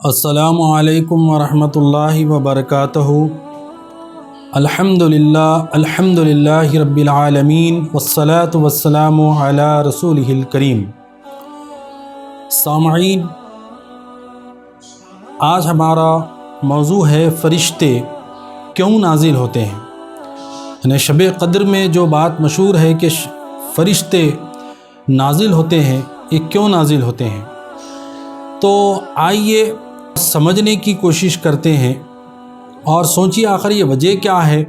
السلام علیکم ورحمۃ اللہ وبرکاتہ۔ الحمدللہ رب العالمین والصلاة والسلام علی رسولہ الکریم۔ سامعین، آج ہمارا موضوع ہے فرشتے کیوں نازل ہوتے ہیں۔ یعنی شب قدر میں جو بات مشہور ہے کہ فرشتے نازل ہوتے ہیں، یہ کیوں نازل ہوتے ہیں؟ تو آئیے سمجھنے کی کوشش کرتے ہیں اور سوچیے آخر یہ وجہ کیا ہے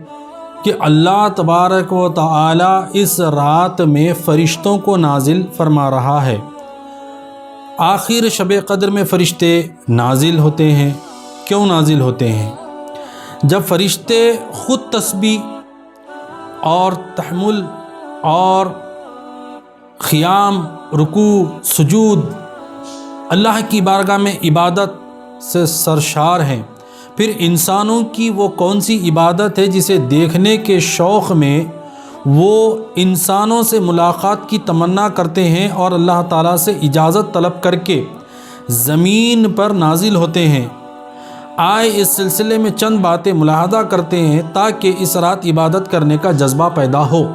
کہ اللہ تبارک و تعالی اس رات میں فرشتوں کو نازل فرما رہا ہے۔ آخر شب قدر میں فرشتے نازل ہوتے ہیں، کیوں نازل ہوتے ہیں؟ جب فرشتے خود تسبیح اور تحمل اور قیام، رکوع، سجود، اللہ کی بارگاہ میں عبادت سے سرشار ہیں، پھر انسانوں کی وہ کون سی عبادت ہے جسے دیکھنے کے شوق میں وہ انسانوں سے ملاقات کی تمنا کرتے ہیں اور اللہ تعالیٰ سے اجازت طلب کر کے زمین پر نازل ہوتے ہیں۔ آئے اس سلسلے میں چند باتیں ملاحظہ کرتے ہیں تاکہ اس رات عبادت کرنے کا جذبہ پیدا ہو۔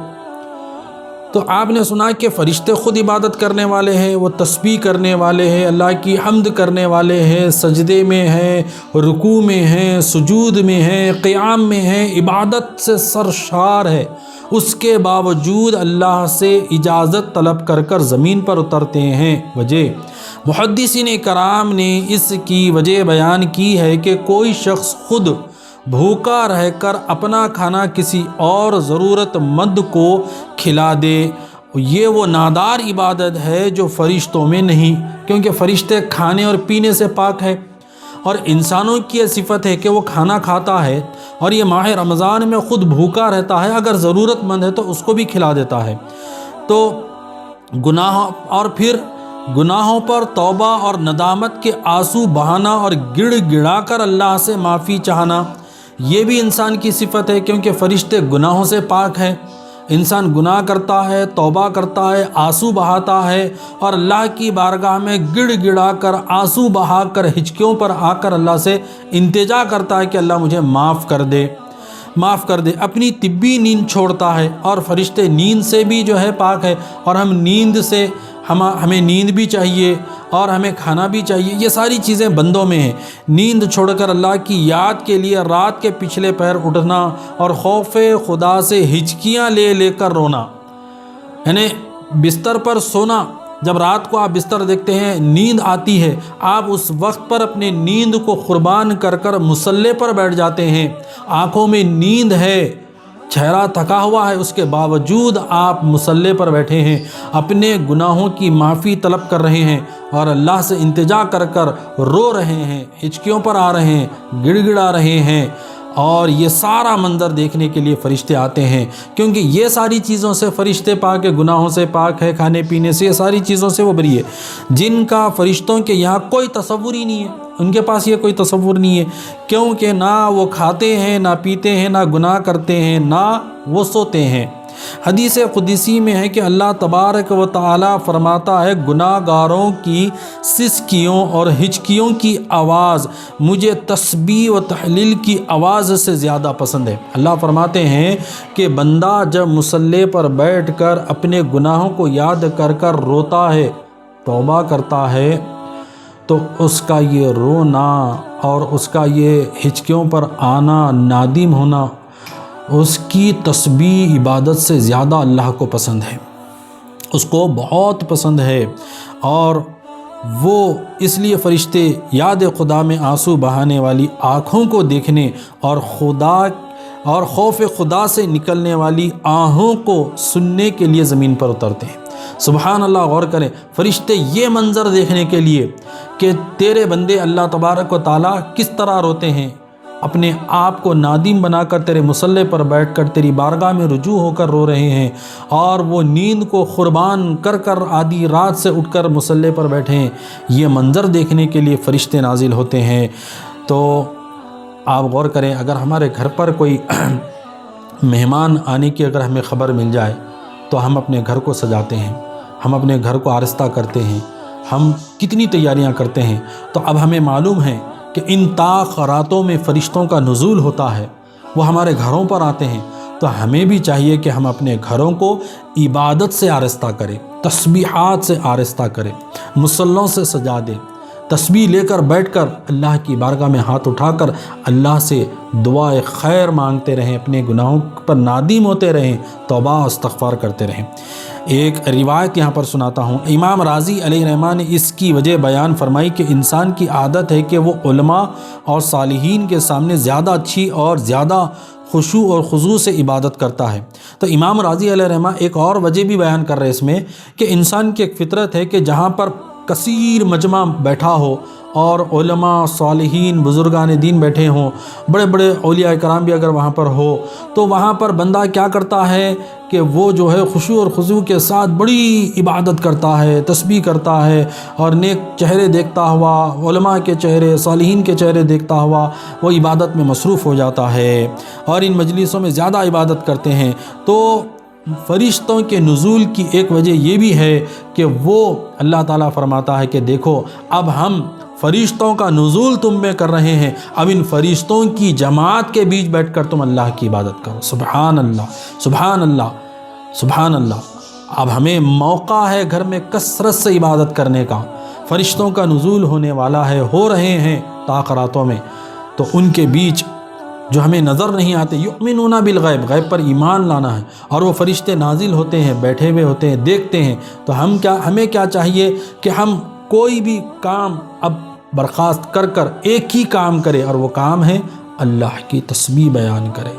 تو آپ نے سنا کہ فرشتے خود عبادت کرنے والے ہیں، وہ تسبیح کرنے والے ہیں، اللہ کی حمد کرنے والے ہیں، سجدے میں ہیں، رکوع میں ہیں، سجود میں ہیں، قیام میں ہیں، عبادت سے سرشار ہے۔ اس کے باوجود اللہ سے اجازت طلب کر کر زمین پر اترتے ہیں۔ وجہ محدثین کرام نے اس کی وجہ بیان کی ہے کہ کوئی شخص خود بھوکا رہ کر اپنا کھانا کسی اور ضرورت مند کو کھلا دے، یہ وہ نادار عبادت ہے جو فرشتوں میں نہیں، کیونکہ فرشتے کھانے اور پینے سے پاک ہے، اور انسانوں کی یہ صفت ہے کہ وہ کھانا کھاتا ہے اور یہ ماہ رمضان میں خود بھوکا رہتا ہے، اگر ضرورت مند ہے تو اس کو بھی کھلا دیتا ہے۔ تو گناہوں پر توبہ اور ندامت کے آنسو بہانا اور گڑ گڑا کر اللہ سے معافی چاہنا، یہ بھی انسان کی صفت ہے، کیونکہ فرشتے گناہوں سے پاک ہیں۔ انسان گناہ کرتا ہے، توبہ کرتا ہے، آنسو بہاتا ہے اور اللہ کی بارگاہ میں گڑ گڑا کر، آنسو بہا کر، ہچکیوں پر آ کر اللہ سے التجا کرتا ہے کہ اللہ مجھے معاف کر دے، معاف کر دے۔ اپنی طبی نیند چھوڑتا ہے، اور فرشتے نیند سے بھی جو ہے پاک ہے، اور ہم نیند سے ہمیں نیند بھی چاہیے اور ہمیں کھانا بھی چاہیے، یہ ساری چیزیں بندوں میں ہیں۔ نیند چھوڑ کر اللہ کی یاد کے لیے رات کے پچھلے پہر اٹھنا اور خوف خدا سے ہچکیاں لے لے کر رونا، یعنی بستر پر سونا۔ جب رات کو آپ بستر دیکھتے ہیں، نیند آتی ہے، آپ اس وقت پر اپنے نیند کو قربان کر کر مصلی پر بیٹھ جاتے ہیں، آنکھوں میں نیند ہے، چہرہ تھکا ہوا ہے، اس کے باوجود آپ مصلی پر بیٹھے ہیں، اپنے گناہوں کی معافی طلب کر رہے ہیں اور اللہ سے التجا کر کر رو رہے ہیں، ہچکیوں پر آ رہے ہیں، گڑ گڑا رہے ہیں، اور یہ سارا منظر دیکھنے کے لیے فرشتے آتے ہیں، کیونکہ یہ ساری چیزوں سے فرشتے پاک ہے، گناہوں سے پاک ہے، کھانے پینے سے، یہ ساری چیزوں سے وہ بری ہے، جن کا فرشتوں کے یہاں کوئی تصور ہی نہیں ہے، ان کے پاس یہ کوئی تصور نہیں ہے، کیونکہ نہ وہ کھاتے ہیں، نہ پیتے ہیں، نہ گناہ کرتے ہیں، نہ وہ سوتے ہیں۔ حدیث قدسی میں ہے کہ اللہ تبارک و تعالی فرماتا ہے، گناہ گاروں کی سسکیوں اور ہچکیوں کی آواز مجھے تسبیح و تحلیل کی آواز سے زیادہ پسند ہے۔ اللہ فرماتے ہیں کہ بندہ جب مصلی پر بیٹھ کر اپنے گناہوں کو یاد کر کر روتا ہے، توبہ کرتا ہے، تو اس کا یہ رونا اور اس کا یہ ہچکیوں پر آنا، نادم ہونا، اس کی تسبیح عبادت سے زیادہ اللہ کو پسند ہے، اس کو بہت پسند ہے، اور وہ اس لیے فرشتے یاد خدا میں آنسو بہانے والی آنکھوں کو دیکھنے اور خوف خدا سے نکلنے والی آہوں کو سننے کے لیے زمین پر اترتے ہیں۔ سبحان اللہ، غور کریں، فرشتے یہ منظر دیکھنے کے لیے کہ تیرے بندے اللہ تبارک و تعالیٰ کس طرح روتے ہیں، اپنے آپ کو نادم بنا کر تیرے مصلی پر بیٹھ کر تیری بارگاہ میں رجوع ہو کر رو رہے ہیں، اور وہ نیند کو قربان کر کر آدھی رات سے اٹھ کر مصلی پر بیٹھے ہیں، یہ منظر دیکھنے کے لیے فرشتے نازل ہوتے ہیں۔ تو آپ غور کریں، اگر ہمارے گھر پر کوئی مہمان آنے کی اگر ہمیں خبر مل جائے تو ہم اپنے گھر کو سجاتے ہیں، ہم اپنے گھر کو آرستہ کرتے ہیں، ہم کتنی تیاریاں کرتے ہیں۔ تو اب ہمیں معلوم ہے کہ ان طاق راتوں میں فرشتوں کا نزول ہوتا ہے، وہ ہمارے گھروں پر آتے ہیں، تو ہمیں بھی چاہیے کہ ہم اپنے گھروں کو عبادت سے آرستہ کریں، تسبیحات سے آرستہ کریں، مصلوں سے سجا دیں، تسبیح لے کر بیٹھ کر اللہ کی بارگاہ میں ہاتھ اٹھا کر اللہ سے دعائے خیر مانگتے رہیں، اپنے گناہوں پر نادم ہوتے رہیں، توبہ و استغفار کرتے رہیں۔ ایک روایت یہاں پر سناتا ہوں، امام راضی علیہ الرحمہ نے اس کی وجہ بیان فرمائی کہ انسان کی عادت ہے کہ وہ علماء اور صالحین کے سامنے زیادہ اچھی اور زیادہ خشوع اور خضوع سے عبادت کرتا ہے۔ تو امام راضی علیہ الرحمہ ایک اور وجہ بھی بیان کر رہے ہیں اس میں، کہ انسان کی ایک فطرت ہے کہ جہاں پر کثیر مجمع بیٹھا ہو اور علماء، صالحین، بزرگان دین بیٹھے ہوں، بڑے بڑے اولیاء کرام بھی اگر وہاں پر ہو، تو وہاں پر بندہ کیا کرتا ہے کہ وہ جو ہے خشوع اور خضوع کے ساتھ بڑی عبادت کرتا ہے، تسبیح کرتا ہے، اور نیک چہرے دیکھتا ہوا، علماء کے چہرے، صالحین کے چہرے دیکھتا ہوا وہ عبادت میں مصروف ہو جاتا ہے، اور ان مجلسوں میں زیادہ عبادت کرتے ہیں۔ تو فرشتوں کے نزول کی ایک وجہ یہ بھی ہے کہ وہ اللہ تعالیٰ فرماتا ہے کہ دیکھو اب ہم فرشتوں کا نزول تم میں کر رہے ہیں، اب ان فرشتوں کی جماعت کے بیچ بیٹھ کر تم اللہ کی عبادت کرو۔ سبحان اللہ، سبحان اللہ، سبحان اللہ۔ اب ہمیں موقع ہے گھر میں کثرت سے عبادت کرنے کا، فرشتوں کا نزول ہونے والا ہے، ہو رہے ہیں طاق راتوں میں، تو ان کے بیچ جو ہمیں نظر نہیں آتے، یؤمنون بالغیب، غیب پر ایمان لانا ہے، اور وہ فرشتے نازل ہوتے ہیں، بیٹھے ہوئے ہوتے ہیں، دیکھتے ہیں، تو ہمیں کیا چاہیے کہ ہم کوئی بھی کام اب برخاست کر کر ایک ہی کام کرے، اور وہ کام ہے اللہ کی تسبیح بیان کرے،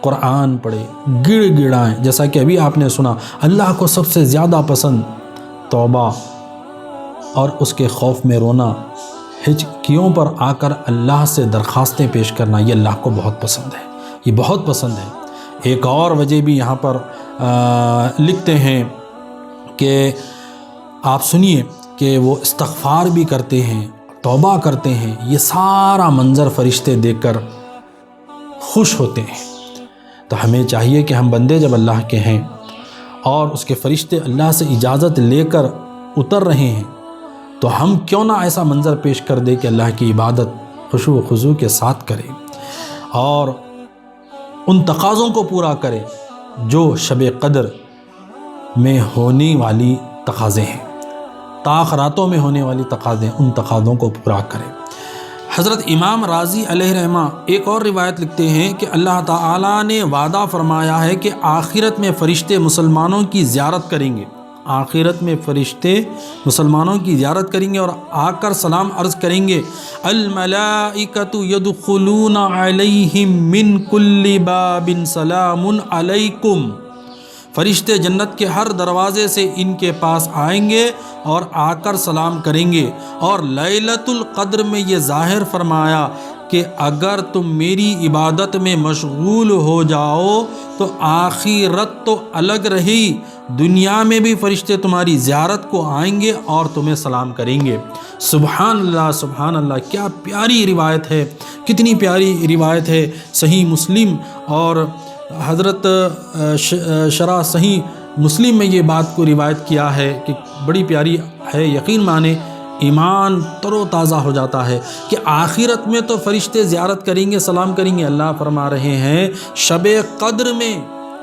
قرآن پڑھے، گڑ گڑائیں، جیسا کہ ابھی آپ نے سنا اللہ کو سب سے زیادہ پسند توبہ اور اس کے خوف میں رونا، ہچکیوں پر آ کر اللہ سے درخواستیں پیش کرنا، یہ اللہ کو بہت پسند ہے، یہ بہت پسند ہے۔ ایک اور وجہ بھی یہاں پر لکھتے ہیں کہ آپ سنیے کہ وہ استغفار بھی کرتے ہیں، توبہ کرتے ہیں، یہ سارا منظر فرشتے دیکھ کر خوش ہوتے ہیں۔ تو ہمیں چاہیے کہ ہم بندے جب اللہ کے ہیں اور اس کے فرشتے اللہ سے اجازت لے کر اتر رہے ہیں، تو ہم کیوں نہ ایسا منظر پیش کر دے کہ اللہ کی عبادت خشوع و خضوع کے ساتھ کرے، اور ان تقاضوں کو پورا کرے جو شب قدر میں ہونے والی تقاضے ہیں، طاق راتوں میں ہونے والی تقاضے، ان تقاضوں کو پورا کرے۔ حضرت امام راضی علیہ رحمہ ایک اور روایت لکھتے ہیں کہ اللہ تعالیٰ نے وعدہ فرمایا ہے کہ آخرت میں فرشتے مسلمانوں کی زیارت کریں گے، آخرت میں فرشتے مسلمانوں کی زیارت کریں گے اور آ کر سلام عرض کریں گے، الملائکۃ یدخلون علیہم من کل باب سلام علیکم، فرشتے جنت کے ہر دروازے سے ان کے پاس آئیں گے اور آ کر سلام کریں گے۔ اور لیلۃ القدر میں یہ ظاہر فرمایا کہ اگر تم میری عبادت میں مشغول ہو جاؤ تو آخرت تو الگ رہی، دنیا میں بھی فرشتے تمہاری زیارت کو آئیں گے اور تمہیں سلام کریں گے۔ سبحان اللہ، سبحان اللہ، کیا پیاری روایت ہے، کتنی پیاری روایت ہے۔ صحیح مسلم اور حضرت شرح صحیح مسلم میں یہ بات کو روایت کیا ہے کہ بڑی پیاری ہے، یقین مانے ایمان تر و تازہ ہو جاتا ہے کہ آخرت میں تو فرشتے زیارت کریں گے، سلام کریں گے۔ اللہ فرما رہے ہیں شب قدر میں،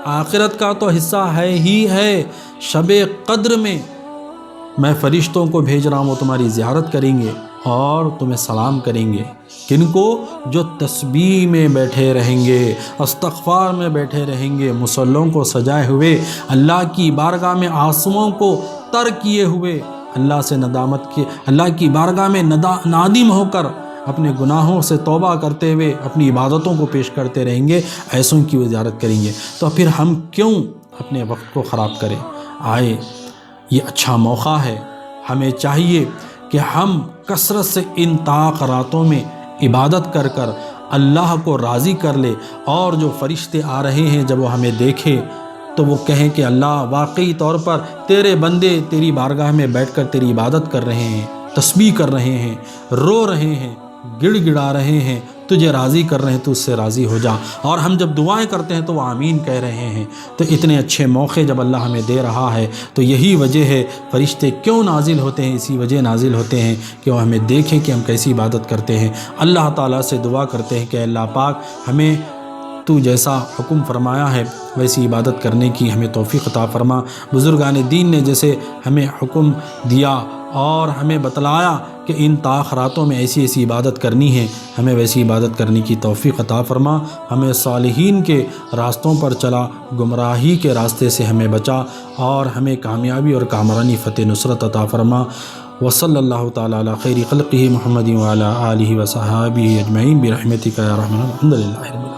آخرت کا تو حصہ ہے ہی ہے، شب قدر میں فرشتوں کو بھیج رہا ہوں، وہ تمہاری زیارت کریں گے اور تمہیں سلام کریں گے۔ کن کو؟ جو تسبیح میں بیٹھے رہیں گے، استغفار میں بیٹھے رہیں گے، مصلوں کو سجائے ہوئے، اللہ کی بارگاہ میں آنسوؤں کو تر کیے ہوئے، اللہ سے ندامت کے، اللہ کی بارگاہ میں نادم ہو کر اپنے گناہوں سے توبہ کرتے ہوئے اپنی عبادتوں کو پیش کرتے رہیں گے، ایسوں کی وہ زیارت کریں گے۔ تو پھر ہم کیوں اپنے وقت کو خراب کریں؟ آئے یہ اچھا موقع ہے، ہمیں چاہیے کہ ہم کثرت سے ان طاق راتوں میں عبادت کر کر اللہ کو راضی کر لے، اور جو فرشتے آ رہے ہیں جب وہ ہمیں دیکھے تو وہ کہیں کہ اللہ واقعی طور پر تیرے بندے تیری بارگاہ میں بیٹھ کر تیری عبادت کر رہے ہیں، تسبیح کر رہے ہیں، رو رہے ہیں، گڑ گڑا رہے ہیں، تجھے راضی کر رہے ہیں، تو اس سے راضی ہو جا۔ اور ہم جب دعائیں کرتے ہیں تو وہ آمین کہہ رہے ہیں۔ تو اتنے اچھے موقع جب اللہ ہمیں دے رہا ہے تو یہی وجہ ہے فرشتے کیوں نازل ہوتے ہیں، اسی وجہ نازل ہوتے ہیں کہ وہ ہمیں دیکھیں کہ ہم کیسی عبادت کرتے ہیں۔ اللہ تعالیٰ سے دعا کرتے ہیں کہ اللہ پاک ہمیں تو جیسا حکم فرمایا ہے ویسی عبادت کرنے کی ہمیں توفیق عطا فرما۔ بزرگان دین نے جیسے ہمیں حکم دیا اور ہمیں بتلایا کہ ان تاخراتوں میں ایسی ایسی عبادت کرنی ہے، ہمیں ویسی عبادت کرنے کی توفیق عطا فرما۔ ہمیں صالحین کے راستوں پر چلا، گمراہی کے راستے سے ہمیں بچا، اور ہمیں کامیابی اور کامرانی فتح نصرت عطا فرما۔ وصلی اللہ تعالی علی خیر خلقہ محمد وعلی آلہ وصحابہ اجمعین برحمتک یا ارحم الراحمین۔ الحمد للہ۔